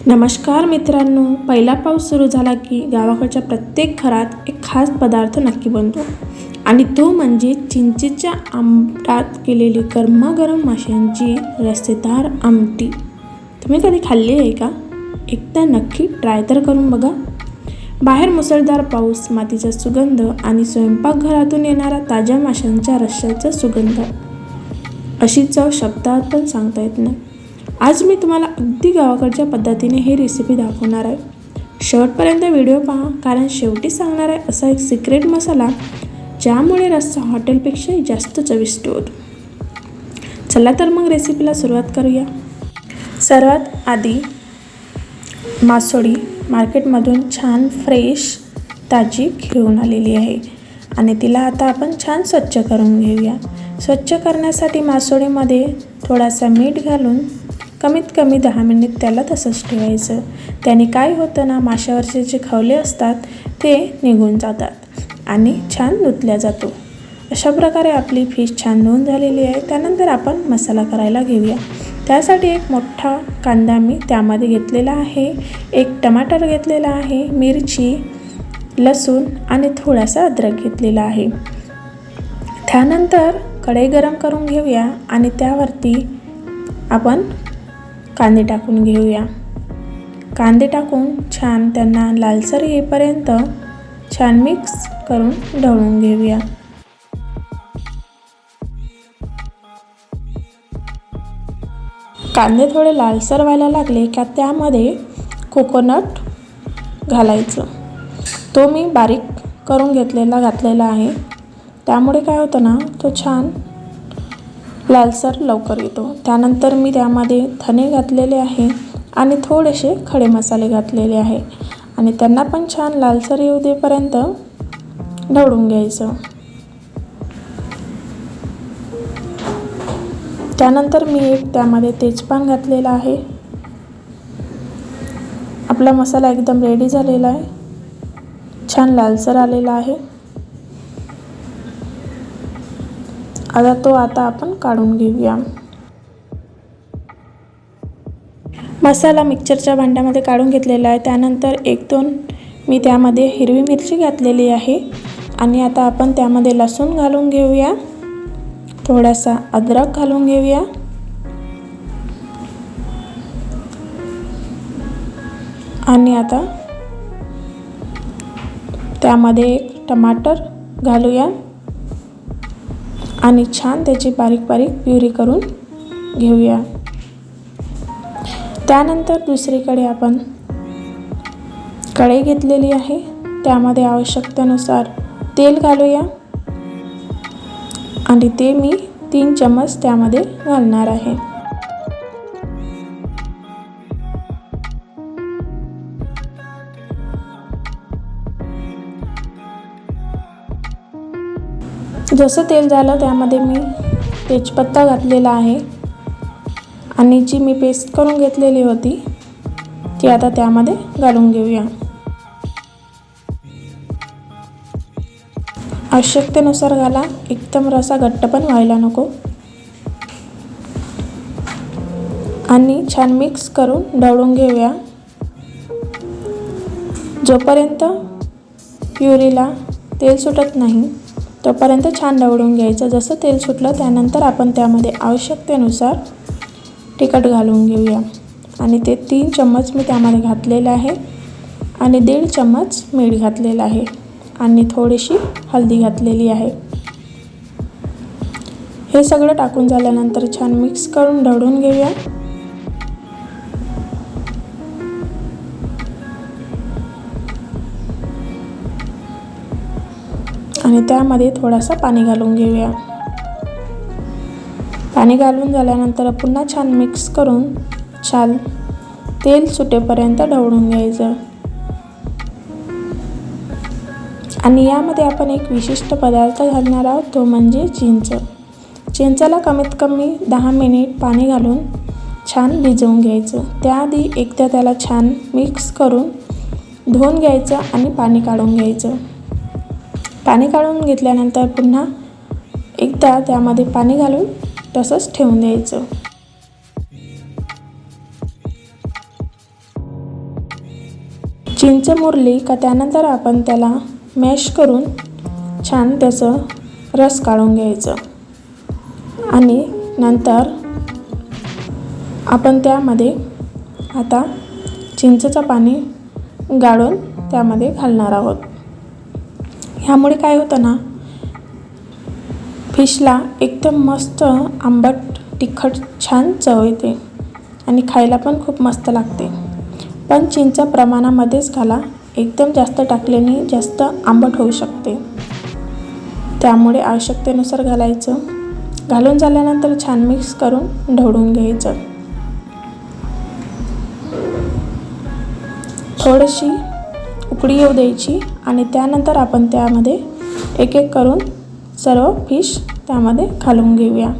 नमस्कार मित्रांनो, पहिला पाऊस सुरू झाला की गावाकडच्या प्रत्येक घरात एक खास पदार्थ नक्की बनतो आणि तो म्हणजे चिंचेच्या आंबटात केलेली गरमागरम माशांची रस्सेदार आमटी. तुम्ही कधी खाल्ली आहे का? एकदा नक्की ट्राय तर करून बघा. बाहेर मुसळधार पाऊस, मातीचा सुगंध आणि स्वयंपाकघरातून येणारा ताज्या माशांच्या रश्श्याचा सुगंध, अशी चव शब्दात पण सांगता येत नाही. आज मी तुम्हाला अगदी गावाकडच्या पद्धतीने ही रेसिपी दाखवणार आहे. शेवटपर्यंत व्हिडिओ पहा, कारण शेवटी सांगणार आहे असा एक सिक्रेट मसाला ज्यामुळे रस्सा हॉटेलपेक्षाही जास्त चविष्ट होतो. चला तर मग रेसिपीला सुरुवात करूया. सर्वात आधी मासोळी मार्केटमधून छान फ्रेश ताजी घेऊन आलेली आहे आणि तिला आता आपण छान स्वच्छ करून घेऊया. स्वच्छ करण्यासाठी मासोळीमध्ये थोडासा मीठ घालून कमीत कमी 10 मिनिट त्याला तसंच ठेवायचं. त्याने काय होतं ना, माशावरचे जे खवले असतात ते निघून जातात आणि छान धुतल्या जातो. अशा प्रकारे आपली फिश छान धुवून झालेली आहे. त्यानंतर आपण मसाला करायला घेऊया. त्यासाठी एक मोठा कांदा मी त्यामध्ये घेतलेला आहे, एक टमाटर घेतलेला आहे, मिरची, लसूण आणि थोडासा अद्रक घेतलेला आहे. त्यानंतर कढई गरम करून घेऊया आणि त्यावरती आपण कांदे टाकून घेऊया. कांदे टाकून छान त्यांना लालसर येईपर्यंत छान मिक्स करून ढवळून घेऊया. कांदे थोडे लालसर व्हायला लागले का त्यामध्ये कोकोनट घालायचं. तो मी बारीक करून घातलेला आहे. त्यामुळे काय होतं ना, तो छान लालसर लवकर येतो. त्यानंतर मी त्यामध्ये धने घातलेले आहे आणि थोडेसे खडे मसाले घातलेले आहे आणि त्यांना पण छान लालसर येऊ देपर्यंत ढवळून घ्यायचं. त्यानंतर मी एक त्यामध्ये तेजपान घातलेला आहे. आपला मसाला एकदम रेडी झालेला आहे, छान लालसर आलेला आहे. आता आपण काढून घेऊया. मसाला मिक्सरच्या भांड्यामध्ये काढून घेतलेला आहे. त्यानंतर 1-2 मी त्यामध्ये हिरवी मिरची घातलेली आहे आणि आता आपण त्यामध्ये लसूण घालून घेऊया, थोडासा अद्रक घालून घेऊया आणि आता त्यामध्ये एक टमाटर घालूया आणि छान त्याची बारीक बारीक प्युरी करून घेऊया. त्यानंतर दुसरीकडे आपण कढई घेतलेली आहे, त्यामध्ये आवश्यकतेनुसार तेल घालूया आणि ते मी 3 चम्मच त्यामध्ये घालणार आहे. जसं तेल झालं त्यामध्ये मी तेजपत्ता घातलेला आहे आणि जी मी पेस्ट करून घेतलेली होती ती आता त्यामध्ये घालून घेऊया. आवश्यकतेनुसार घाला, एकदम रस्सा घट्ट पण व्हायला नको. आणि छान मिक्स करून ढवळून घेऊया जोपर्यंत प्युरीला तेल सुटत नाही तोपर्यंत छान ढवळून घ्यायचं. जसं तेल सुटलं त्यानंतर आपण त्यामध्ये आवश्यकतेनुसार तिखट घालून घेऊया आणि ते 3 चम्मच मी त्यामध्ये घातलेले आहे आणि 1.5 चम्मच मीठ घातलेलं आहे आणि थोडीशी हळदी घातलेली आहे. हे सगळं टाकून झाल्यानंतर छान मिक्स करून ढवळून घेऊया. आणि त्यामध्ये थोडासा पाणी घालून घेऊया. पाणी घालून झाल्यानंतर पुन्हा छान मिक्स करून छान तेल सुटेपर्यंत ढवळून घ्यायचं. आणि यामध्ये आपण एक विशिष्ट पदार्थ घालणार आहोत, तो म्हणजे चिंच. चिंचला कमीत कमी 10 मिनिट पाणी घालून छान भिजवून घ्यायचं. त्याआधी एकदा त्याला छान मिक्स करून धुवून घ्यायचं आणि पाणी काढून घ्यायचं. पाणी काढून घेतल्यानंतर पुन्हा एकदा त्यामध्ये पाणी घालून तसंच ठेवून द्यायचं. चिंच मुरली का त्यानंतर आपण त्याला मॅश करून छान त्याचं रस काढून घ्यायचं आणि नंतर आपण त्यामध्ये आता चिंचेचं पाणी गाळून त्यामध्ये घालणार आहोत. ह्यामुळे काय होतं ना, फिशला एकदम मस्त आंबट तिखट छान चव येते आणि खायला पण खूप मस्त लागते. पण चिंच प्रमाणामध्येच घाला, एकदम जास्त टाकल्याने जास्त आंबट होऊ शकते. त्यामुळे आवश्यकतेनुसार घालायचं. घालून झाल्यानंतर छान मिक्स करून ढवळून घ्यायचं. थोडीशी उकळी येऊ द्यायची आणि त्यानंतर आपण त्यामध्ये एक एक करून सर्व फिश त्यामध्ये घालून घेऊया.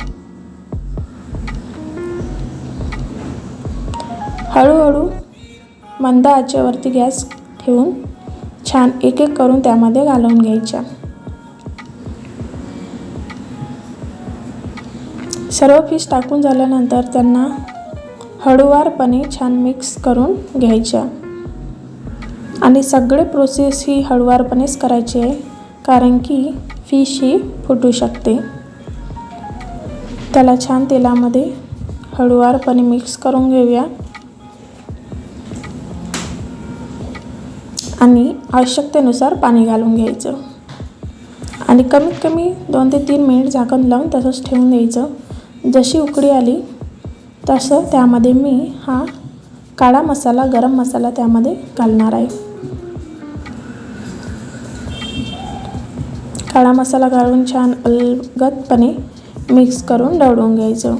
हळूहळू मंद आचेवरती गॅस ठेवून छान एक एक करून त्यामध्ये घालून घ्यायच्या. सर्व फिश टाकून झाल्यानंतर त्यांना हळूवारपणे छान मिक्स करून घ्यायच्या आणि सगळे प्रोसेस ही हळूवारपणेच करायची आहे, कारण की फिश ही फुटू शकते. त्याला छान तेलामध्ये हळूवारपणे मिक्स करून घेऊया आणि आवश्यकतेनुसार पाणी घालून घ्यायचं आणि कमीत कमी 2 ते 3 मिनिट झाकण लावून तसंच ठेवून द्यायचं. जशी उकळी आली तसं त्यामध्ये मी हा काळा मसाला, गरम मसाला त्यामध्ये घालणार आहे. काळा मसाला घालून छान अलगदपणे मिक्स करून ढवळून घ्यायचं.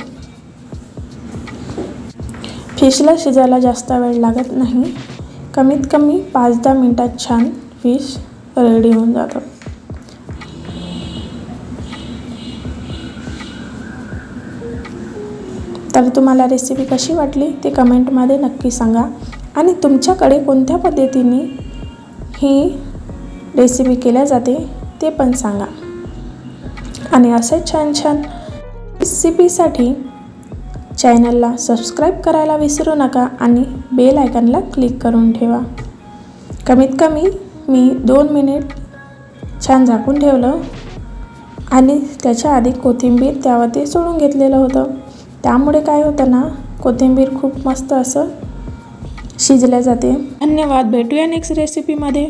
फिशला शिजायला जास्त वेळ लागत नाही, कमीत कमी 5-10 मिनिटात छान फिश रेडी होऊन जातं. तर तुम्हाला रेसिपी कशी वाटली ते कमेंटमध्ये नक्की सांगा आणि तुमच्याकडे कोणत्या पद्धतीने ही रेसिपी केल्या जाते ते पण सांगा. आणि असे छान छान रेसिपीसाठी चॅनलला सबस्क्राईब करायला विसरू नका आणि बेल आयकॉनला क्लिक करून ठेवा. कमीत कमी मी 2 मिनिट छान झाकून ठेवलं आणि त्याच्या आधी कोथिंबीर त्यावरती सोडून घेतलेलं होतं. त्यामुळे काय होतं ना, कोथिंबीर खूप मस्त असं शिजल्या जाते. धन्यवाद. भेटूया नेक्स्ट रेसिपीमध्ये.